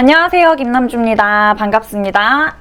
안녕하세요, 김남주입니다. 반갑습니다.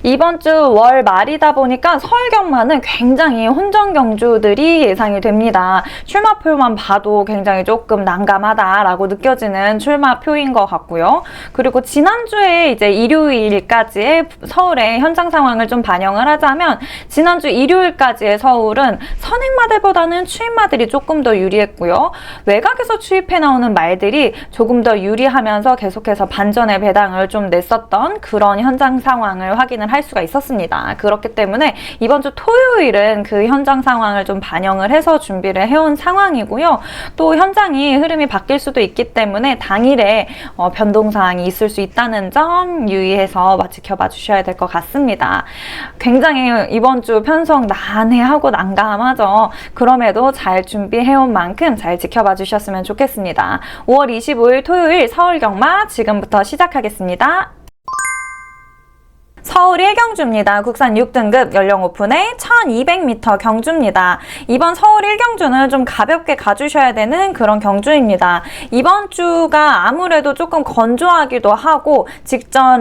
이번 주 월 말이다 보니까 서울 경마는 굉장히 혼전 경주들이 예상이 됩니다. 출마표만 봐도 굉장히 조금 난감하다라고 느껴지는 출마표인 것 같고요. 그리고 지난주에 이제 일요일까지의 서울의 현장 상황을 좀 반영을 하자면 지난주 일요일까지의 서울은 선행마들보다는 추입마들이 조금 더 유리했고요. 외곽에서 추입해 나오는 말들이 조금 더 유리하면서 계속해서 반전의 배당을 좀 냈었던 그런 현장 상황을 확인을 할 수가 있었습니다. 그렇기 때문에 이번 주 토요일은 그 현장 상황을 좀 반영을 해서 준비를 해온 상황이고요. 또 현장이 흐름이 바뀔 수도 있기 때문에 당일에 변동사항이 있을 수 있다는 점 유의해서 지켜봐 주셔야 될 것 같습니다. 굉장히 이번 주 편성 난해하고 난감하죠. 그럼에도 잘 준비해온 만큼 잘 지켜봐 주셨으면 좋겠습니다. 5월 25일 토요일 서울 경마 지금부터 시작하겠습니다. 서울 1경주입니다. 국산 6등급 연령 오픈의 1200m 경주입니다. 이번 서울 1경주는 좀 가볍게 가주셔야 되는 그런 경주입니다. 이번 주가 아무래도 조금 건조하기도 하고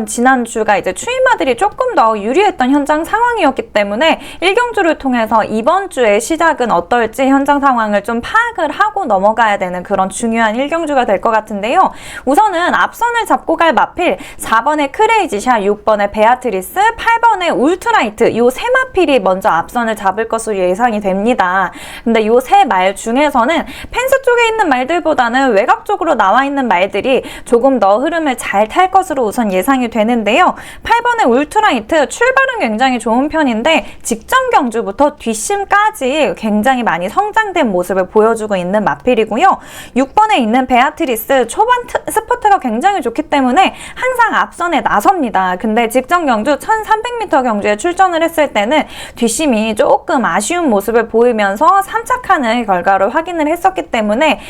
지난주가 이제 추임마들이 조금 더 유리했던 현장 상황이었기 때문에 1경주를 통해서 이번 주의 시작은 어떨지 현장 상황을 좀 파악을 하고 넘어가야 되는 그런 중요한 1경주가 될 것 같은데요. 우선은 앞선을 잡고 갈 마필 4번의 크레이지샷, 6번의 베아트리스, 8번의 울트라이트 요 세 마필이 먼저 앞선을 잡을 것으로 예상이 됩니다. 근데 요 세 말 중에서는 펜스 쪽에 있는 말들보다는 외곽 쪽으로 나와 있는 말들이 조금 더 흐름을 잘 탈 것으로 우선 예상이 되는데요. 8번의 울트라이트 출발은 굉장히 좋은 편인데 직전 경주부터 뒷심까지 굉장히 많이 성장된 모습을 보여주고 있는 마필이고요. 6번에 있는 베아트리스 초반 스포트가 굉장히 좋기 때문에 항상 앞선에 나섭니다. 근데 직전 경주 1300m 경주에 출전을 했을 때는 뒷심이 조금 아쉬운 모습을 보이면서 3착하는 결과를 확인을 했었기 때문에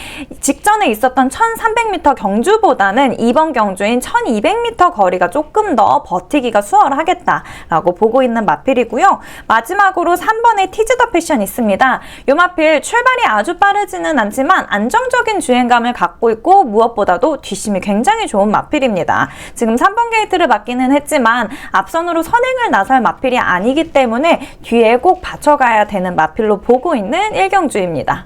직전에 있었던 1300m 경주보다는 이번 경주인 1200m 거리가 조금 더 버티기가 수월하겠다라고 보고 있는 마필이고요. 마지막으로 3번의 티즈 더 패션 있습니다. 이 마필 출발이 아주 빠르지는 않지만 안정적인 주행감을 갖고 있고 무엇보다도 뒷심이 굉장히 좋은 마필입니다. 지금 3번 게이트를 맞기는 했지만 앞선으로 선행을 나설 마필이 아니기 때문에 뒤에 꼭 받쳐가야 되는 마필로 보고 있는 1경주입니다.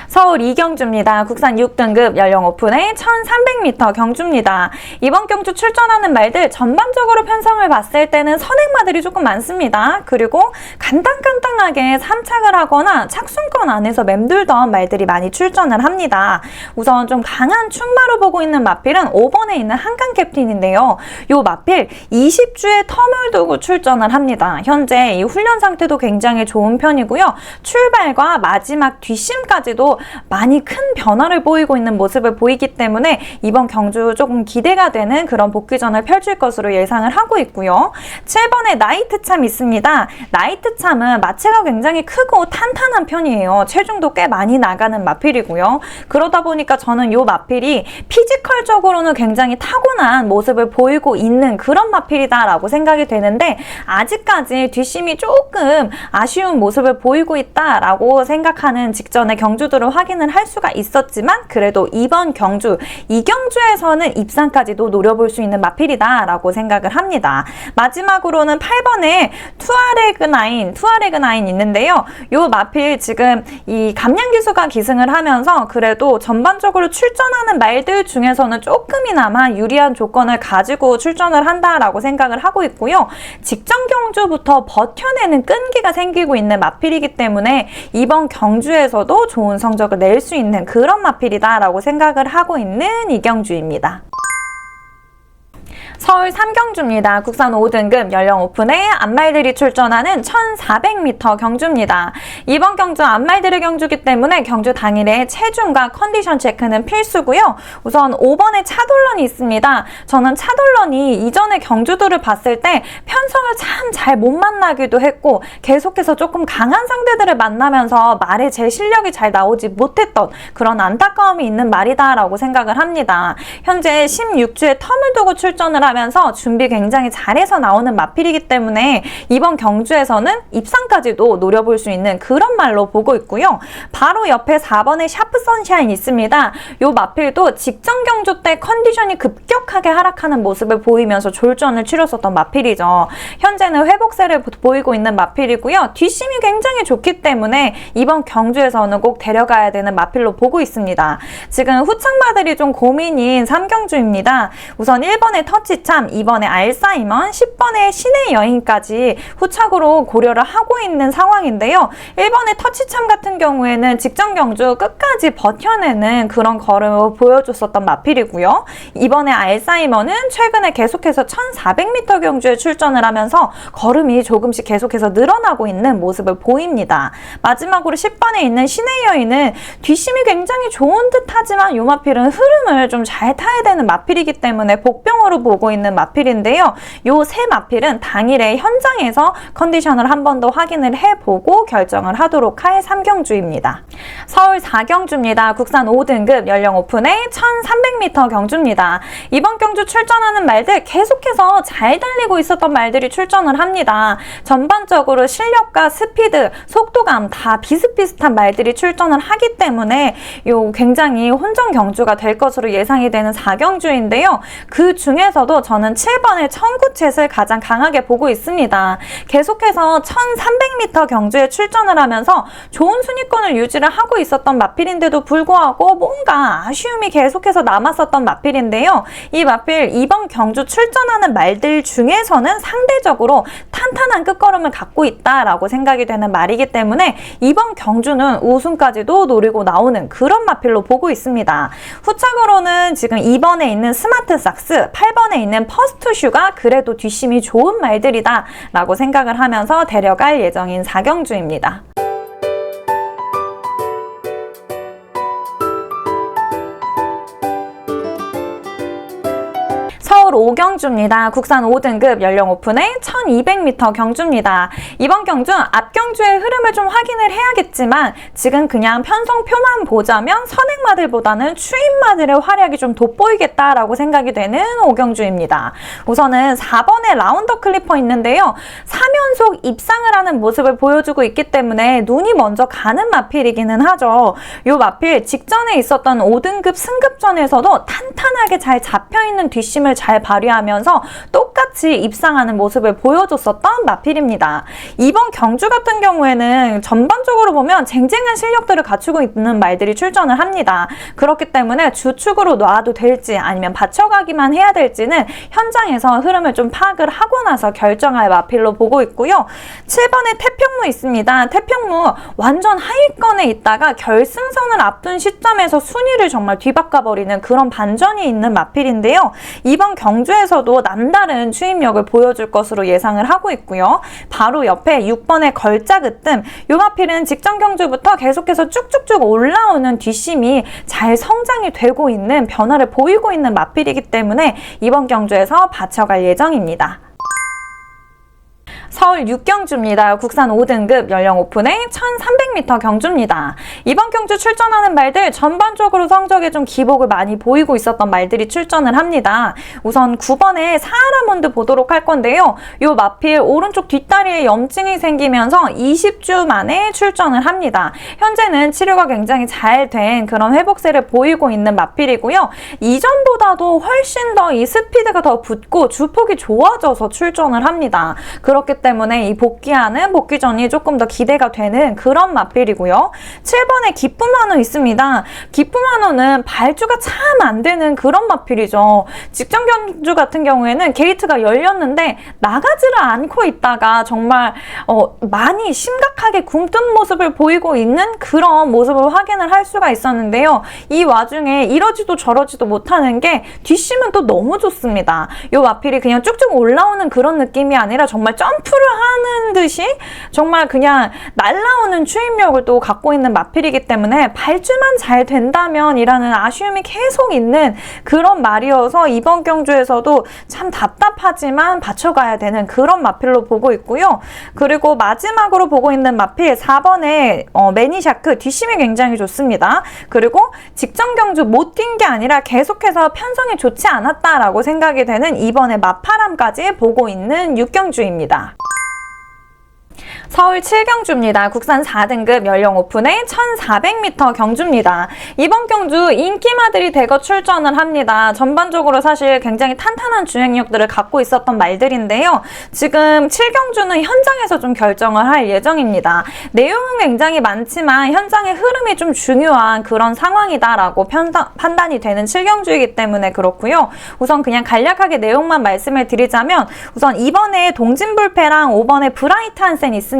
서울 2경주입니다. 국산 6등급 연령 오픈의 1300m 경주입니다. 이번 경주 출전하는 말들 전반적으로 편성을 봤을 때는 선행마들이 조금 많습니다. 그리고 간단간단하게 3착을 하거나 착순권 안에서 맴돌던 말들이 많이 출전을 합니다. 우선 좀 강한 충마로 보고 있는 마필은 5번에 있는 한강 캡틴인데요. 이 마필 20주의 텀을 두고 출전을 합니다. 현재 이 훈련 상태도 굉장히 좋은 편이고요. 출발과 마지막 뒷심까지도 많이 큰 변화를 보이고 있는 모습을 보이기 때문에 이번 경주 조금 기대가 되는 그런 복귀전을 펼칠 것으로 예상을 하고 있고요. 7번에 나이트참 있습니다. 나이트참은 마체가 굉장히 크고 탄탄한 편이에요. 체중도 꽤 많이 나가는 마필이고요. 그러다 보니까 저는 이 마필이 피지컬적으로는 굉장히 타고난 모습을 보이고 있는 그런 마필이다라고 생각이 되는데 아직까지 뒷심이 조금 아쉬운 모습을 보이고 있다라고 생각하는 직전의 경주들을 확인을 할 수가 있었지만 그래도 이번 경주, 이 경주에서는 입상까지도 노려볼 수 있는 마필이다라고 생각을 합니다. 마지막으로는 8번에 투아레그9 있는데요. 이 마필 지금 이 감량기수가 기승을 하면서 그래도 전반적으로 출전하는 말들 중에서는 조금이나마 유리한 조건을 가지고 출전을 한다라고 생각을 하고 있고요. 직전 경주부터 버텨내는 끈기가 생기고 있는 마필이기 때문에 이번 경주에서도 좋은 성적을 낼 수 있는 그런 마필이다라고 생각을 하고 있는 이경주입니다. 서울 3경주입니다. 국산 5등급 연령 오픈에 앞말들이 출전하는 1400m 경주입니다. 이번 경주 앞말들의 경주기 때문에 경주 당일에 체중과 컨디션 체크는 필수고요. 우선 5번에 차돌런이 있습니다. 저는 차돌런이 이전의 경주들을 봤을 때 편성을 참 잘 못 만나기도 했고 계속해서 조금 강한 상대들을 만나면서 말에 제 실력이 잘 나오지 못했던 그런 안타까움이 있는 말이다라고 생각을 합니다. 현재 16주에 텀을 두고 출전을 하면서 준비 굉장히 잘해서 나오는 마필이기 때문에 이번 경주에서는 입상까지도 노려볼 수 있는 그런 말로 보고 있고요. 바로 옆에 4번의 샤프 선샤인 있습니다. 요 마필도 직전 경주 때 컨디션이 급격하게 하락하는 모습을 보이면서 졸전을 치렀었던 마필이죠. 현재는 회복세를 보이고 있는 마필이고요. 뒷심이 굉장히 좋기 때문에 이번 경주에서는 꼭 데려가야 되는 마필로 보고 있습니다. 지금 후창마들이 좀 고민인 3경주입니다. 우선 1번의 터치참, 2번의 알사이먼, 10번의 신의 여인까지 후착으로 고려를 하고 있는 상황인데요. 1번의 터치참 같은 경우에는 직전 경주 끝까지 버텨내는 그런 걸음을 보여줬었던 마필이고요. 2번의 알사이먼은 최근에 계속해서 1400m 경주에 출전을 하면서 걸음이 조금씩 계속해서 늘어나고 있는 모습을 보입니다. 마지막으로 10번에 있는 신의 여인은 뒷심이 굉장히 좋은 듯 하지만 이 마필은 흐름을 좀 잘 타야 되는 마필이기 때문에 복병으로 보고 있는 마필인데요. 이 세 마필은 당일에 현장에서 컨디션을 한 번 더 확인을 해보고 결정을 하도록 할 3경주입니다. 서울 4경주입니다. 국산 5등급 연령 오픈의 1300m 경주입니다. 이번 경주 출전하는 말들 계속해서 잘 달리고 있었던 말들이 출전을 합니다. 전반적으로 실력과 스피드, 속도감 다 비슷비슷한 말들이 출전을 하기 때문에 굉장히 혼전 경주가 될 것으로 예상이 되는 4경주인데요. 그 중에서도 저는 7번의 청구챗을 가장 강하게 보고 있습니다. 계속해서 1300m 경주에 출전을 하면서 좋은 순위권을 유지를 하고 있었던 마필인데도 불구하고 뭔가 아쉬움이 계속해서 남았었던 마필인데요. 이 마필 이번 경주 출전하는 말들 중에서는 상대적으로 탄탄한 끝걸음을 갖고 있다라고 생각이 되는 말이기 때문에 이번 경주는 우승까지도 노리고 나오는 그런 마필로 보고 있습니다. 후착으로는 지금 2번에 있는 스마트 삭스, 8번에 있는 퍼스트슈가 그래도 뒷심이 좋은 말들이다 라고 생각을 하면서 데려갈 예정인 4경주입니다. 서울 5경주입니다. 국산 5등급 연령 오픈의 1200m 경주입니다. 이번 경주 앞 경주의 흐름을 좀 확인을 해야겠지만 지금 그냥 편성표만 보자면 선행마들보다는 추임마들의 활약이 좀 돋보이겠다라고 생각이 되는 5경주입니다. 우선은 4번의 라운더 클리퍼 있는데요. 3연속 입상을 하는 모습을 보여주고 있기 때문에 눈이 먼저 가는 마필이기는 하죠. 이 마필 직전에 있었던 5등급 승급전에서도 탄탄하게 잘 잡혀있는 뒷심을 잘 발휘하면서 똑같이 입상하는 모습을 보여줬었던 마필입니다. 이번 경주 같은 경우에는 전반적으로 보면 쟁쟁한 실력들을 갖추고 있는 말들이 출전을 합니다. 그렇기 때문에 주축으로 놔도 될지 아니면 받쳐가기만 해야 될지는 현장에서 흐름을 좀 파악을 하고 나서 결정할 마필로 보고 있고요. 7번에 태평무 있습니다. 태평무 완전 하위권에 있다가 결승선을 앞둔 시점에서 순위를 정말 뒤바꿔버리는 그런 반전이 있는 마필인데요. 이번 경주에서도 남다른 추임력을 보여줄 것으로 예상을 하고 있고요. 바로 옆에 6번의 걸작으뜸, 이 마필은 직전 경주부터 계속해서 쭉쭉쭉 올라오는 뒷심이 잘 성장이 되고 있는 변화를 보이고 있는 마필이기 때문에 이번 경주에서 받쳐갈 예정입니다. 서울 6경주입니다. 국산 5등급 연령 오픈의 1300m 경주입니다. 이번 경주 출전하는 말들 전반적으로 성적에 좀 기복을 많이 보이고 있었던 말들이 출전을 합니다. 우선 9번의 사하라몬드 보도록 할 건데요. 이 마필 오른쪽 뒷다리에 염증이 생기면서 20주 만에 출전을 합니다. 현재는 치료가 굉장히 잘 된 그런 회복세를 보이고 있는 마필이고요. 이전보다도 훨씬 더 이 스피드가 더 붙고 주폭이 좋아져서 출전을 합니다. 그렇기 때문에 이 복귀하는 복귀전이 조금 더 기대가 되는 그런 마필이고요. 7번에 기쁨 한우 있습니다. 기쁨 한우는 발주가 참 안 되는 그런 마필이죠. 직전 경주 같은 경우에는 게이트가 열렸는데 나가지를 않고 있다가 정말 많이 심각하게 굼뜬 모습을 보이고 있는 그런 모습을 확인을 할 수가 있었는데요. 이 와중에 이러지도 저러지도 못하는 게 뒷심은 또 너무 좋습니다. 이 마필이 그냥 쭉쭉 올라오는 그런 느낌이 아니라 정말 점프를 하는 미친 듯이 정말 그냥 날라오는 추임력을 또 갖고 있는 마필이기 때문에 발주만 잘 된다면 이라는 아쉬움이 계속 있는 그런 말이어서 이번 경주에서도 참 답답하지만 받쳐가야 되는 그런 마필로 보고 있고요. 그리고 마지막으로 보고 있는 마필 4번의 매니샤크 뒷심이 굉장히 좋습니다. 그리고 직전 경주 못 뛴 게 아니라 계속해서 편성이 좋지 않았다라고 생각이 되는 이번에 마파람까지 보고 있는 6경주입니다. 서울 7경주입니다. 국산 4등급 연령 오픈의 1400m 경주입니다. 이번 경주 인기마들이 대거 출전을 합니다. 전반적으로 사실 굉장히 탄탄한 주행력들을 갖고 있었던 말들인데요. 지금 7경주는 현장에서 좀 결정을 할 예정입니다. 내용은 굉장히 많지만 현장의 흐름이 좀 중요한 그런 상황이다라고 판단이 되는 7경주이기 때문에 그렇고요. 우선 그냥 간략하게 내용만 말씀을 드리자면 우선 2번에 동진불패랑 5번에 브라이트 한센이 있습니다.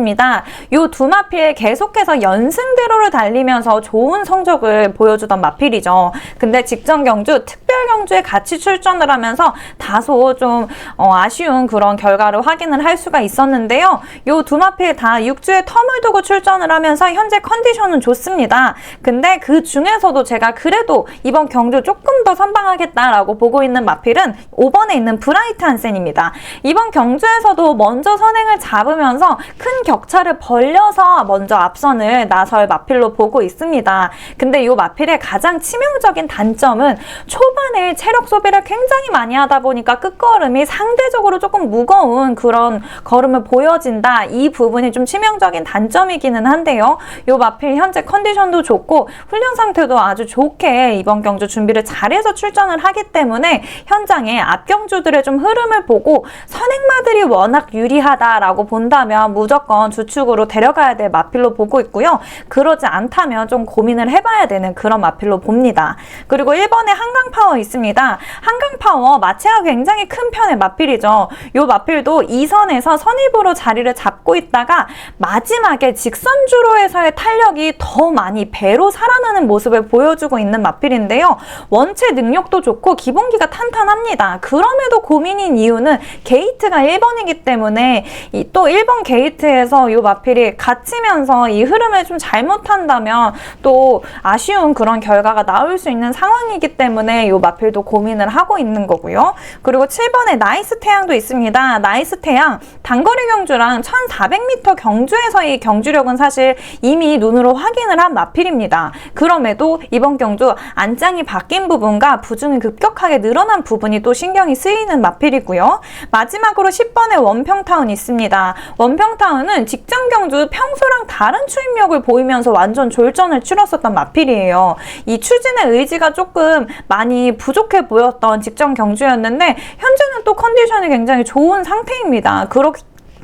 이 두 마필 계속해서 연승대로를 달리면서 좋은 성적을 보여주던 마필이죠. 근데 직전 경주, 특별 경주에 같이 출전을 하면서 다소 좀 아쉬운 그런 결과를 확인을 할 수가 있었는데요. 이 두 마필 다 6주에 텀을 두고 출전을 하면서 현재 컨디션은 좋습니다. 근데 그 중에서도 제가 그래도 이번 경주 조금 더 선방하겠다라고 보고 있는 마필은 5번에 있는 브라이트 한센입니다. 이번 경주에서도 먼저 선행을 잡으면서 큰 격차를 벌려서 먼저 앞선을 나설 마필로 보고 있습니다. 근데 이 마필의 가장 치명적인 단점은 초반에 체력 소비를 굉장히 많이 하다 보니까 끝걸음이 상대적으로 조금 무거운 그런 걸음을 보여진다. 이 부분이 좀 치명적인 단점이기는 한데요. 이 마필 현재 컨디션도 좋고 훈련 상태도 아주 좋게 이번 경주 준비를 잘해서 출전을 하기 때문에 현장의 앞 경주들의 좀 흐름을 보고 선행마들이 워낙 유리하다라고 본다면 무조건 주축으로 데려가야 될 마필로 보고 있고요. 그러지 않다면 좀 고민을 해봐야 되는 그런 마필로 봅니다. 그리고 1번에 한강파워 있습니다. 한강파워 마체가 굉장히 큰 편의 마필이죠. 이 마필도 2선에서 선입으로 자리를 잡고 있다가 마지막에 직선주로에서의 탄력이 더 많이 배로 살아나는 모습을 보여주고 있는 마필인데요. 원체 능력도 좋고 기본기가 탄탄합니다. 그럼에도 고민인 이유는 게이트가 1번이기 때문에 또 1번 게이트에서 이 마필이 갇히면서 이 흐름을 좀 잘못한다면 또 아쉬운 그런 결과가 나올 수 있는 상황이기 때문에 이 마필도 고민을 하고 있는 거고요. 그리고 7번에 나이스 태양도 있습니다. 나이스 태양 단거리 경주랑 1400m 경주에서의 경주력은 사실 이미 눈으로 확인을 한 마필입니다. 그럼에도 이번 경주 안장이 바뀐 부분과 부중이 급격하게 늘어난 부분이 또 신경이 쓰이는 마필이고요. 마지막으로 10번에 원평타운 있습니다. 원평타운은 직전 경주 평소랑 다른 추임력을 보이면서 완전 졸전을 치렀었던 마필이에요. 이 추진의 의지가 조금 많이 부족해 보였던 직전 경주였는데 현재는 또 컨디션이 굉장히 좋은 상태입니다.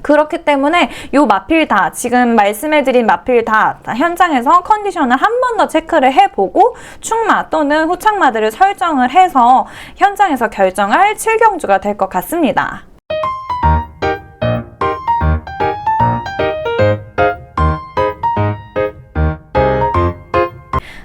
그렇기 때문에 이 마필 다 지금 말씀해드린 마필 다 현장에서 컨디션을 한 번 더 체크를 해보고 충마 또는 후착마들을 설정을 해서 현장에서 결정할 7경주가 될 것 같습니다.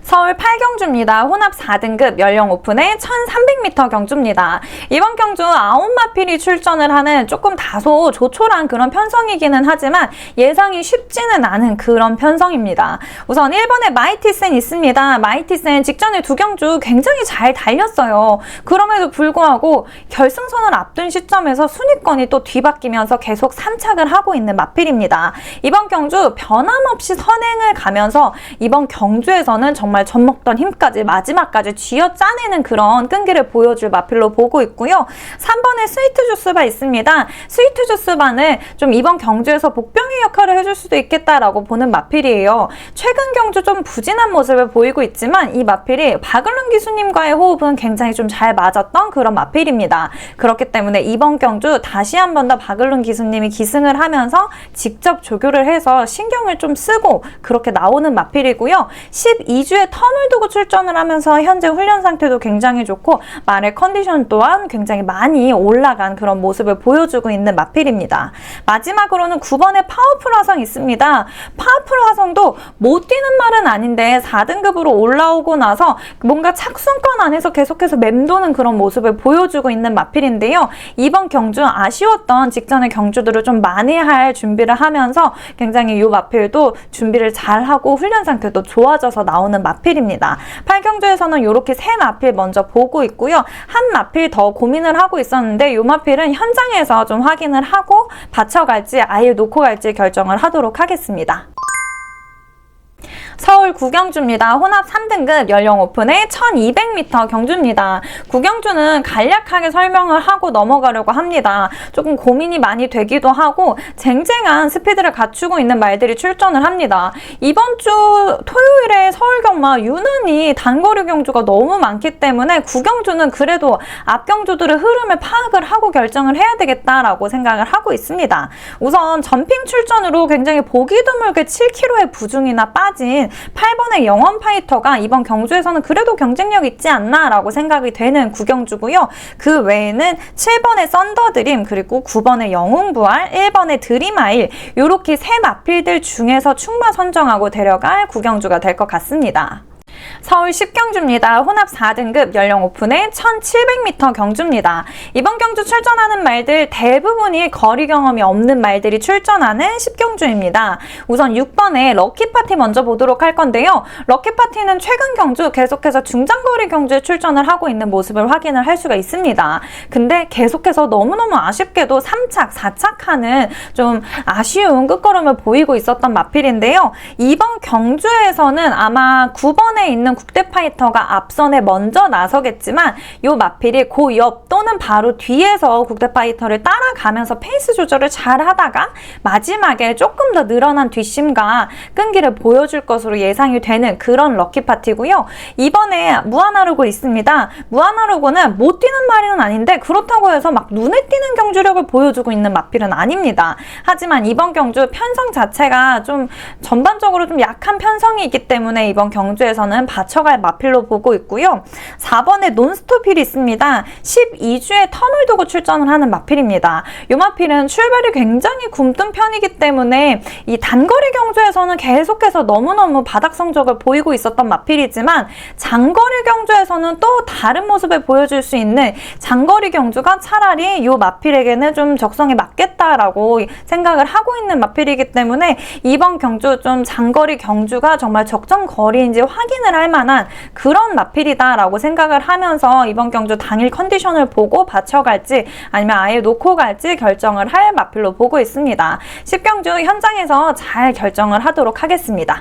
서울 8경주입니다. 혼합 4등급 연령 오픈의 1300m 경주입니다. 이번 경주 9마필이 출전을 하는 조금 다소 조촐한 그런 편성이기는 하지만 예상이 쉽지는 않은 그런 편성입니다. 우선 1번에 마이티센 있습니다. 마이티센 직전에 2경주 굉장히 잘 달렸어요. 그럼에도 불구하고 결승선을 앞둔 시점에서 순위권이 또 뒤바뀌면서 계속 산착을 하고 있는 마필입니다. 이번 경주 변함없이 선행을 가면서 이번 경주에서는 정말 젖먹던 힘까지 마지막까지 쥐어짜내는 그런 끈기를 보여줄 마필로 보고 있고요. 3번에 스위트 주스바 있습니다. 스위트 주스바는 좀 이번 경주에서 복병의 역할을 해줄 수도 있겠다라고 보는 마필이에요. 최근 경주 좀 부진한 모습을 보이고 있지만 이 마필이 박을룬 기수님과의 호흡은 굉장히 좀 잘 맞았던 그런 마필입니다. 그렇기 때문에 이번 경주 다시 한 번 더 박을룬 기수님이 기승을 하면서 직접 조교를 해서 신경을 좀 쓰고 그렇게 나오는 마필이고요. 12주에 텀을 두고 출전을 하면서 현재 훈련 상태도 굉장히 좋고 말의 컨디션 또한 굉장히 많이 올라간 그런 모습을 보여주고 있는 마필입니다. 마지막으로는 9번의 파워풀 화성 있습니다. 파워풀 화성도 못 뛰는 말은 아닌데 4등급으로 올라오고 나서 뭔가 착순권 안에서 계속해서 맴도는 그런 모습을 보여주고 있는 마필인데요. 이번 경주 아쉬웠던 직전의 경주들을 좀 만회할 준비를 하면서 굉장히 이 마필도 준비를 잘하고 훈련 상태도 좋아져서 나오는 마필입니다. 8경주에서는 이렇게 세 마필 먼저 보고 있고요. 한 마필 더 고민을 하고 있었는데 이 마필은 현장에서 좀 확인을 하고 받쳐갈지 아예 놓고 갈지 결정을 하도록 하겠습니다. 서울 구경주입니다. 혼합 3등급 연령 오픈의 1200m 경주입니다. 구경주는 간략하게 설명을 하고 넘어가려고 합니다. 조금 고민이 많이 되기도 하고 쟁쟁한 스피드를 갖추고 있는 말들이 출전을 합니다. 이번 주 토요일에 서울 경마 유난히 단거리 경주가 너무 많기 때문에 구경주는 그래도 앞 경주들의 흐름을 파악을 하고 결정을 해야 되겠다라고 생각을 하고 있습니다. 우선 점핑 출전으로 굉장히 보기 드물게 7kg의 부중이나 빠진 8번의 영원 파이터가 이번 경주에서는 그래도 경쟁력 있지 않나 라고 생각이 되는 구경주고요. 그 외에는 7번의 썬더드림 그리고 9번의 영웅부활 1번의 드림아일 이렇게 세 마필들 중에서 충마 선정하고 데려갈 구경주가 될 것 같습니다. 서울 10경주입니다. 혼합 4등급 연령 오픈의 1700m 경주입니다. 이번 경주 출전하는 말들 대부분이 거리 경험이 없는 말들이 출전하는 10경주입니다. 우선 6번의 럭키파티 먼저 보도록 할 건데요. 럭키파티는 최근 경주 계속해서 중장거리 경주에 출전을 하고 있는 모습을 확인을 할 수가 있습니다. 근데 계속해서 너무너무 아쉽게도 3착, 4착하는 좀 아쉬운 끝걸음을 보이고 있었던 마필인데요. 이번 경주에서는 아마 9번에 있는 국대 파이터가 앞선에 먼저 나서겠지만 이 마필이 그 옆 또는 바로 뒤에서 국대 파이터를 따라가면서 페이스 조절을 잘 하다가 마지막에 조금 더 늘어난 뒷심과 끈기를 보여줄 것으로 예상이 되는 그런 럭키 파티고요. 이번에 무한하루고 있습니다. 무한하루고는 못 뛰는 말은 아닌데 그렇다고 해서 막 눈에 띄는 경주력을 보여주고 있는 마필은 아닙니다. 하지만 이번 경주 편성 자체가 좀 전반적으로 좀 약한 편성이 있기 때문에 이번 경주에서는 받쳐갈 마필로 보고 있고요. 4번에 논스톱힐이 있습니다. 12주에 턴을 두고 출전을 하는 마필입니다. 이 마필은 출발이 굉장히 굼뜬 편이기 때문에 이 단거리 경주에서는 계속해서 너무너무 바닥 성적을 보이고 있었던 마필이지만 장거리 경주에서는 또 다른 모습을 보여줄 수 있는 장거리 경주가 차라리 이 마필에게는 좀 적성에 맞겠다라고 생각을 하고 있는 마필이기 때문에 이번 경주 좀 장거리 경주가 정말 적정 거리인지 확인을 할 만한 그런 마필이다라고 생각을 하면서 이번 경주 당일 컨디션을 보고 받쳐갈지 아니면 아예 놓고 갈지 결정을 할 마필로 보고 있습니다. 10경주 현장에서 잘 결정을 하도록 하겠습니다.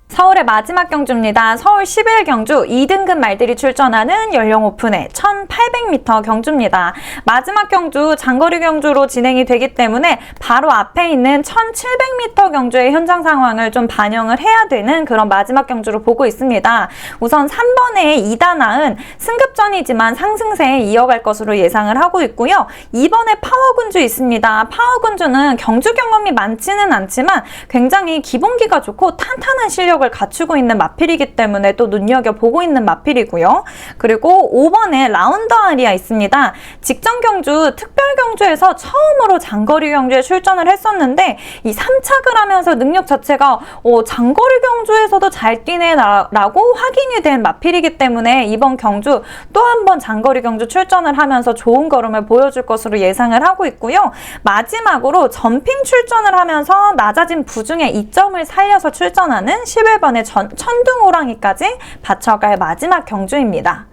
서울의 마지막 경주입니다. 서울 11경주 2등급 말들이 출전하는 연령 오픈의 1800m 경주입니다. 마지막 경주 장거리 경주로 진행이 되기 때문에 바로 앞에 있는 1700m 경주의 현장 상황을 좀 반영을 해야 되는 그런 마지막 경주로 보고 있습니다. 우선 3번의 이다나은 승급전이지만 상승세에 이어갈 것으로 예상을 하고 있고요. 2번에 파워군주 있습니다. 파워군주는 경주 경험이 많지는 않지만 굉장히 기본기가 좋고 탄탄한 실력을 갖추고 있는 마필이기 때문에 또 눈여겨보고 있는 마필이고요. 그리고 5번에 라운더 아리아 있습니다. 직전 경주, 특별 경주에서 처음으로 장거리 경주에 출전을 했었는데 이 3착을 하면서 능력 자체가 장거리 경주에서도 잘 뛰네 라고 확인이 된 마필이기 때문에 이번 경주 또 한 번 장거리 경주 출전을 하면서 좋은 걸음을 보여줄 것으로 예상을 하고 있고요. 마지막으로 점핑 출전을 하면서 낮아진 부중에 2점을 살려서 출전하는 11번의 천둥호랑이까지 받쳐갈 마지막 경주입니다.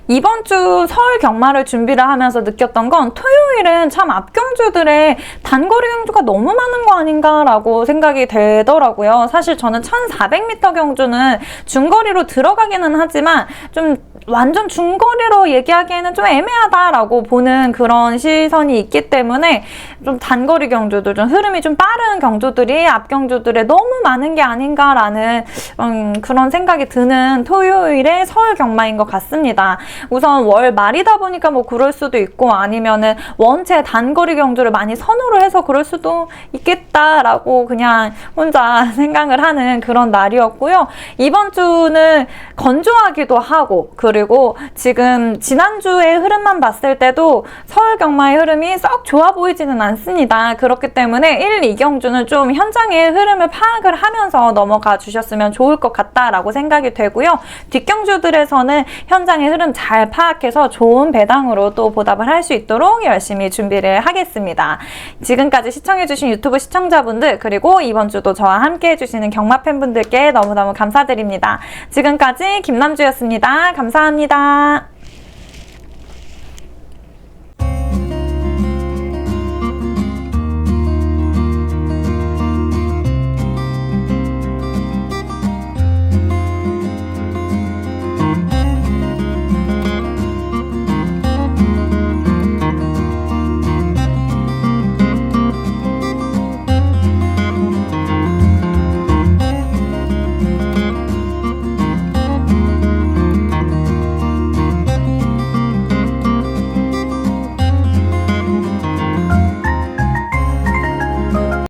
이번 주 서울 경마를 준비를 하면서 느꼈던 건 토요일은 참 앞경주들의 단거리 경주가 너무 많은 거 아닌가라고 생각이 되더라고요. 사실 저는 1400m 경주는 중거리로 들어가기는 하지만 좀 완전 중거리로 얘기하기에는 좀 애매하다라고 보는 그런 시선이 있기 때문에 좀 단거리 경주들, 좀 흐름이 좀 빠른 경주들이 앞 경주들에 너무 많은 게 아닌가라는 그런 생각이 드는 토요일의 서울 경마인 것 같습니다. 우선 월 말이다 보니까 뭐 그럴 수도 있고 아니면은 원체 단거리 경주를 많이 선호를 해서 그럴 수도 있겠다라고 그냥 혼자 생각을 하는 그런 날이었고요. 이번 주는 건조하기도 하고 그리고 지금 지난주의 흐름만 봤을 때도 서울 경마의 흐름이 썩 좋아 보이지는 않습니다. 그렇기 때문에 1, 2경주는 좀 현장의 흐름을 파악을 하면서 넘어가 주셨으면 좋을 것 같다라고 생각이 되고요. 뒷경주들에서는 현장의 흐름 잘 파악해서 좋은 배당으로 또 보답을 할 수 있도록 열심히 준비를 하겠습니다. 지금까지 시청해주신 유튜브 시청자분들 그리고 이번 주도 저와 함께 해주시는 경마 팬분들께 너무너무 감사드립니다. 지금까지 김남주였습니다. 감사합니다.